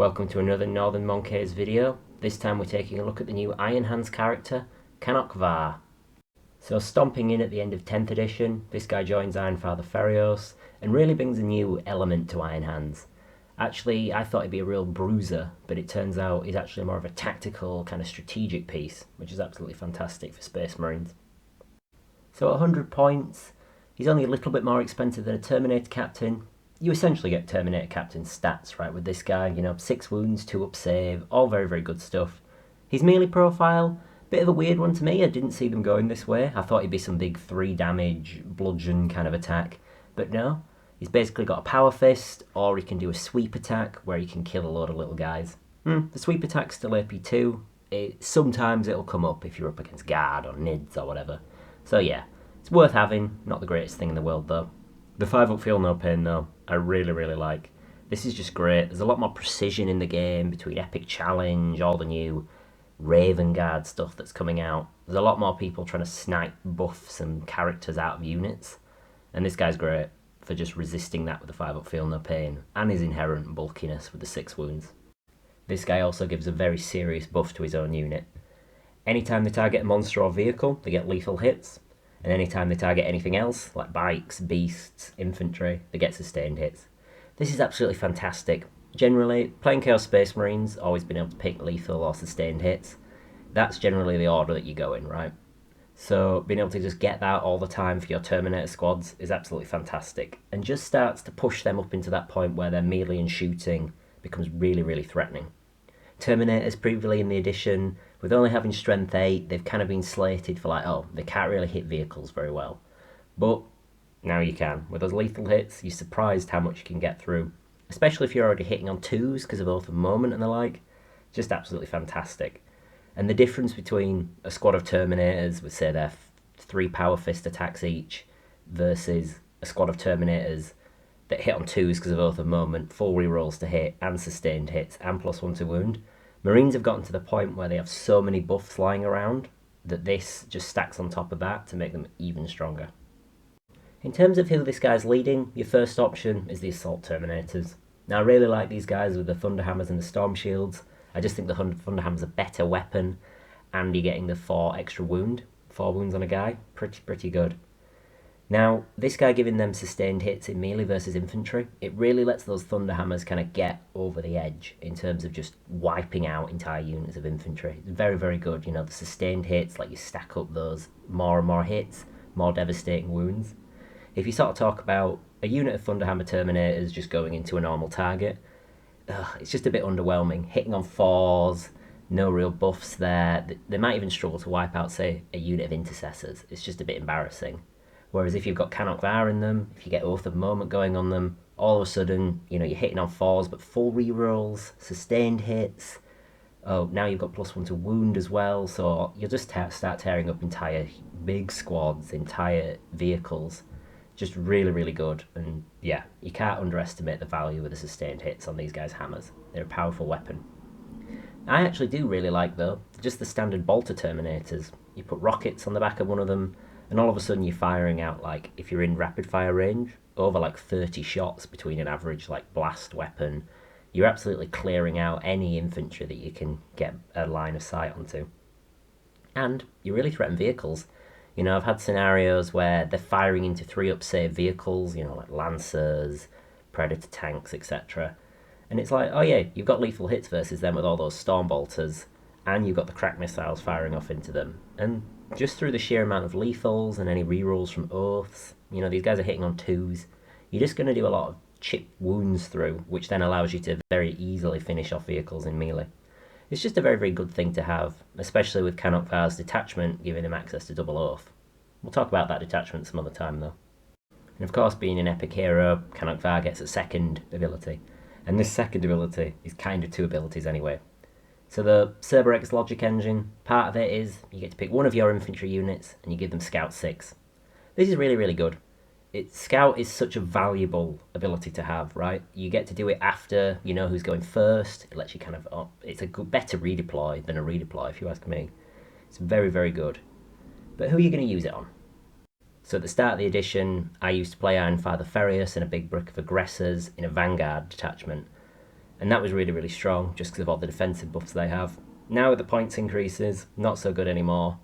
Welcome to another Northern Monkeys video. This time we're taking a look at the new Iron Hands character, Caanok Var. So stomping in at the end of 10th edition, this guy joins Ironfather Ferios and really brings a new element to Iron Hands. Actually, I thought he'd be a real bruiser, but it turns out he's actually more of a tactical, kind of strategic piece, which is absolutely fantastic for Space Marines. So at 100 points, he's only a little bit more expensive than a Terminator Captain. You essentially get Terminator Captain stats, right, with this guy, 6 wounds, 2 up save, all very, very good stuff. His melee profile, bit of a weird one to me. I didn't see them going this way. I thought he'd be some big 3 damage, bludgeon kind of attack, but no. He's basically got a power fist, or he can do a sweep attack, where he can kill a load of little guys. The sweep attack's still AP2. Sometimes it'll come up if you're up against guard or nids or whatever. So yeah, it's worth having, not the greatest thing in the world though. The 5-up feel no pain though, I really, really like. This is just great. There's a lot more precision in the game between Epic Challenge, all the new Raven Guard stuff that's coming out. There's a lot more people trying to snipe buffs and characters out of units. And this guy's great for just resisting that with the 5-up feel no pain and his inherent bulkiness with the 6 wounds. This guy also gives a very serious buff to his own unit. Anytime they target a monster or vehicle, they get lethal hits. And anytime they target anything else, like bikes, beasts, infantry, they get sustained hits. This is absolutely fantastic. Generally, playing Chaos Space Marines, always been able to pick lethal or sustained hits. That's generally the order that you go in, right? So being able to just get that all the time for your Terminator squads is absolutely fantastic. And just starts to push them up into that point where their melee and shooting becomes really, really threatening. Terminators previously in the edition, with only having strength 8, they've kind of been slated for they can't really hit vehicles very well. But now you can. With those lethal hits, you're surprised how much you can get through. Especially if you're already hitting on 2s because of Oath of Moment and the like. Just absolutely fantastic. And the difference between a squad of Terminators with, say, their 3 Power Fist attacks each versus a squad of Terminators that hit on 2s because of Oath of Moment, 4 rerolls to hit and sustained hits and +1 to wound. Marines have gotten to the point where they have so many buffs lying around that this just stacks on top of that to make them even stronger. In terms of who this guy's leading, your first option is the Assault Terminators. Now I really like these guys with the Thunderhammers and the Storm Shields. I just think the Thunderhammer's a better weapon and you're getting the 4 extra wound. 4 wounds on a guy, pretty good. Now, this guy giving them sustained hits in melee versus infantry, it really lets those Thunderhammers kind of get over the edge in terms of just wiping out entire units of infantry. It's very, very good. The sustained hits, you stack up those more and more hits, more devastating wounds. If you sort of talk about a unit of Thunderhammer Terminators just going into a normal target, it's just a bit underwhelming. Hitting on 4s, no real buffs there. They might even struggle to wipe out, say, a unit of Intercessors. It's just a bit embarrassing. Whereas if you've got Caanok Var in them, if you get Oath of Moment going on them, all of a sudden, you're hitting on 4s, but full rerolls, sustained hits. Oh, now you've got +1 to wound as well, so you'll just start tearing up entire big squads, entire vehicles. Just really, really good. And yeah, you can't underestimate the value of the sustained hits on these guys' hammers. They're a powerful weapon. I actually do really like, though, just the standard bolter Terminators. You put rockets on the back of one of them, and all of a sudden you're firing out, if you're in rapid fire range, over 30 shots between an average blast weapon. You're absolutely clearing out any infantry that you can get a line of sight onto. And you really threaten vehicles. I've had scenarios where they're firing into 3-up save vehicles, like Lancers, Predator tanks, etc. And it's oh yeah, you've got lethal hits versus them with all those Storm Bolters, and you've got the crack missiles firing off into them. And just through the sheer amount of lethals and any rerolls from Oaths, these guys are hitting on 2s. You're just going to do a lot of chip wounds through, which then allows you to very easily finish off vehicles in melee. It's just a very, very good thing to have, especially with Caanok Var's detachment giving him access to double Oath. We'll talk about that detachment some other time though. And of course, being an epic hero, Caanok Var gets a second ability. And this second ability is kind of 2 abilities anyway. So the Cerberus logic engine, part of it is you get to pick one of your infantry units and you give them Scout 6. This is really, really good. Scout is such a valuable ability to have, right? You get to do it after you know who's going first. It lets you it's a better redeploy than a redeploy if you ask me. It's very, very good. But who are you going to use it on? So at the start of the edition, I used to play Ironfather Ferios in a big brick of aggressors in a Vanguard detachment. And that was really, really strong just because of all the defensive buffs they have. Now with the points increases, not so good anymore.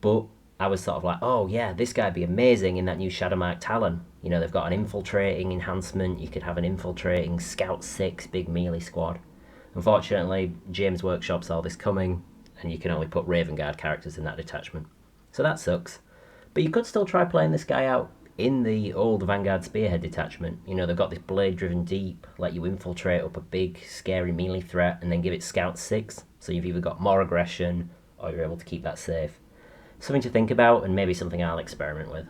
But I was sort of like, oh yeah, this guy'd be amazing in that new Shadowmark Talon. You know, they've got an infiltrating enhancement. You could have an infiltrating Scout 6 big melee squad. Unfortunately, James Workshop saw this coming, and you can only put Raven Guard characters in that detachment. So that sucks. But you could still try playing this guy out in the old Vanguard Spearhead detachment. You know, they've got this blade-driven deep, let you infiltrate up a big, scary melee threat, and then give it Scout 6, so you've either got more aggression, or you're able to keep that safe. Something to think about, and maybe something I'll experiment with.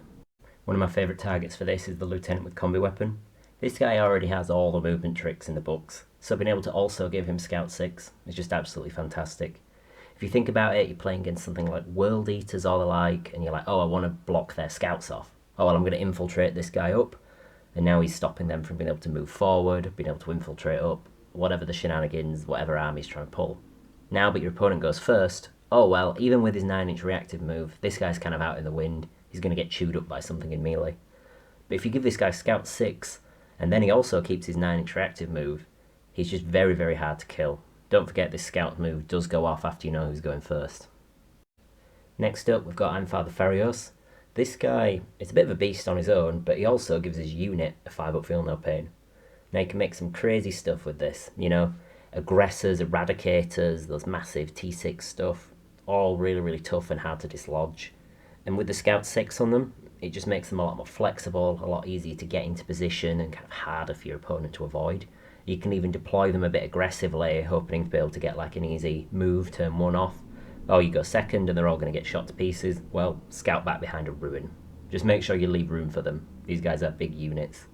One of my favourite targets for this is the Lieutenant with Combi Weapon. This guy already has all the movement tricks in the books, so being able to also give him Scout 6 is just absolutely fantastic. If you think about it, you're playing against something like World Eaters or the like, and you're like, oh, I want to block their scouts off. Oh, well, I'm going to infiltrate this guy up, and now he's stopping them from being able to move forward, being able to infiltrate up, whatever the shenanigans, whatever army's trying to pull. Now, but your opponent goes first. Oh, well, even with his 9-inch reactive move, this guy's kind of out in the wind. He's going to get chewed up by something in melee. But if you give this guy Scout 6, and then he also keeps his 9-inch reactive move, he's just very, very hard to kill. Don't forget this Scout move does go off after you know who's going first. Next up, we've got Anfar the Ferios. This guy is a bit of a beast on his own, but he also gives his unit a 5-up feel no pain. Now you can make some crazy stuff with this, you know, aggressors, eradicators, those massive T6 stuff, all really, really tough and hard to dislodge. And with the Scout 6 on them, it just makes them a lot more flexible, a lot easier to get into position and kind of harder for your opponent to avoid. You can even deploy them a bit aggressively, hoping to be able to get like an easy move, turn one off. Oh, you go second and they're all going to get shot to pieces. Well, scout back behind a ruin. Just make sure you leave room for them. These guys are big units.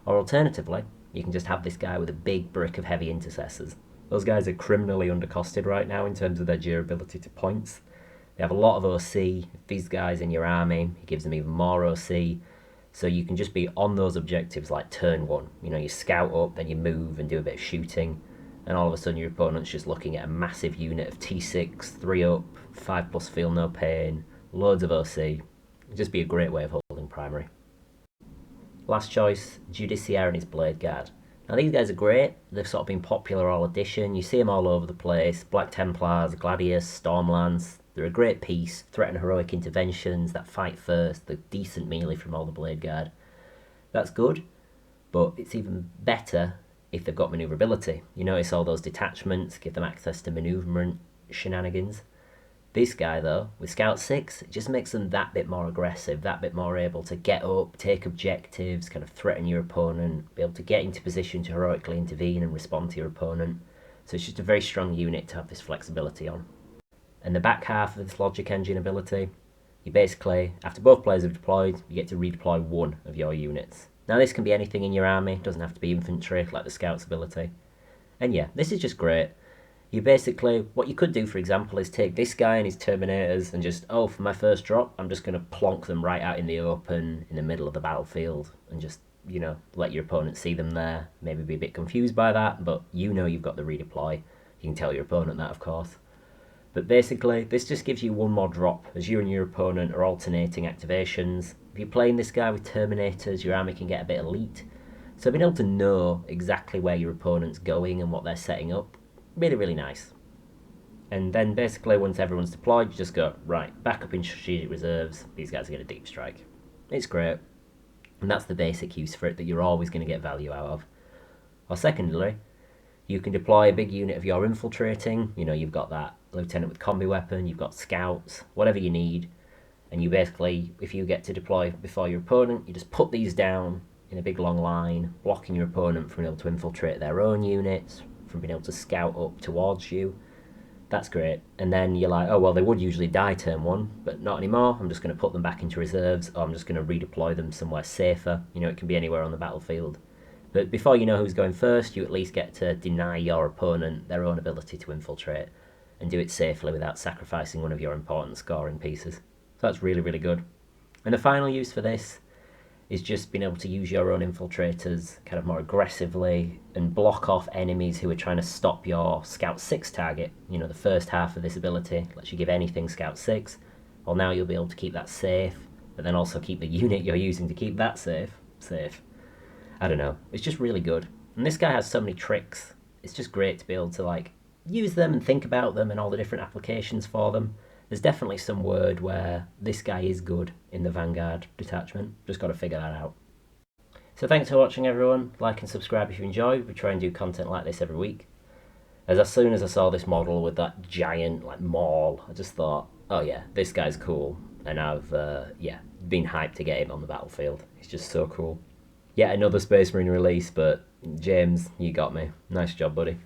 Or alternatively, you can just have this guy with a big brick of heavy intercessors. Those guys are criminally undercosted right now in terms of their durability to points. They have a lot of OC. These guys in your army, it gives them even more OC. So you can just be on those objectives like turn one. You know, you scout up, then you move and do a bit of shooting. And all of a sudden your opponent's just looking at a massive unit of T6, 3-up, 5+ feel no pain, loads of OC. It'd just be a great way of holding primary. Last choice, Judiciaire and his Blade Guard. Now these guys are great. They've sort of been popular all edition. You see them all over the place. Black Templars, Gladius, Stormlance. They're a great piece. Threat and heroic interventions, that fight first, the decent melee from all the Blade Guard. That's good, but it's even better if they've got manoeuvrability. You notice all those detachments, give them access to manoeuvrement shenanigans. This guy though, with Scout 6, it just makes them that bit more aggressive, that bit more able to get up, take objectives, kind of threaten your opponent, be able to get into position to heroically intervene and respond to your opponent. So it's just a very strong unit to have this flexibility on. And the back half of this logic engine ability, you basically, after both players have deployed, you get to redeploy one of your units. Now this can be anything in your army, it doesn't have to be infantry like the Scout's ability. And yeah, this is just great. You basically, what you could do for example is take this guy and his Terminators and just, oh, for my first drop, I'm just going to plonk them right out in the open, in the middle of the battlefield, and just, you know, let your opponent see them there. Maybe be a bit confused by that, but you know you've got the redeploy. You can tell your opponent that, of course. But basically, this just gives you one more drop, as you and your opponent are alternating activations. If you're playing this guy with Terminators, your army can get a bit elite. So being able to know exactly where your opponent's going and what they're setting up, really, really nice. And then basically, once everyone's deployed, you just go, right, back up in strategic reserves, these guys are going to deep strike. It's great. And that's the basic use for it that you're always going to get value out of. Or secondly, you can deploy a big unit of your infiltrating. You know, you've got that Lieutenant with Combi Weapon, you've got Scouts, whatever you need. And you basically, if you get to deploy before your opponent, you just put these down in a big long line, blocking your opponent from being able to infiltrate their own units, from being able to scout up towards you. That's great. And then you're like, oh, well, they would usually die turn one, but not anymore. I'm just going to put them back into reserves, or I'm just going to redeploy them somewhere safer. You know, it can be anywhere on the battlefield. But before you know who's going first, you at least get to deny your opponent their own ability to infiltrate and do it safely without sacrificing one of your important scoring pieces. So that's really, really good. And the final use for this is just being able to use your own infiltrators kind of more aggressively and block off enemies who are trying to stop your Scout 6 target. You know, the first half of this ability lets you give anything Scout 6. Well, now you'll be able to keep that safe, but then also keep the unit you're using to keep that safe. I don't know. It's just really good. And this guy has so many tricks. it's just great to be able to like use them and think about them and all the different applications for them. There's definitely some word where this guy is good in the Vanguard detachment. Just got to figure that out. So thanks for watching, everyone. Like and subscribe if you enjoy. We try and do content like this every week. As soon as I saw this model with that giant like maul, I just thought, oh yeah, this guy's cool. And I've been hyped to get him on the battlefield. He's just so cool. Yet another Space Marine release, but James, you got me. Nice job, buddy.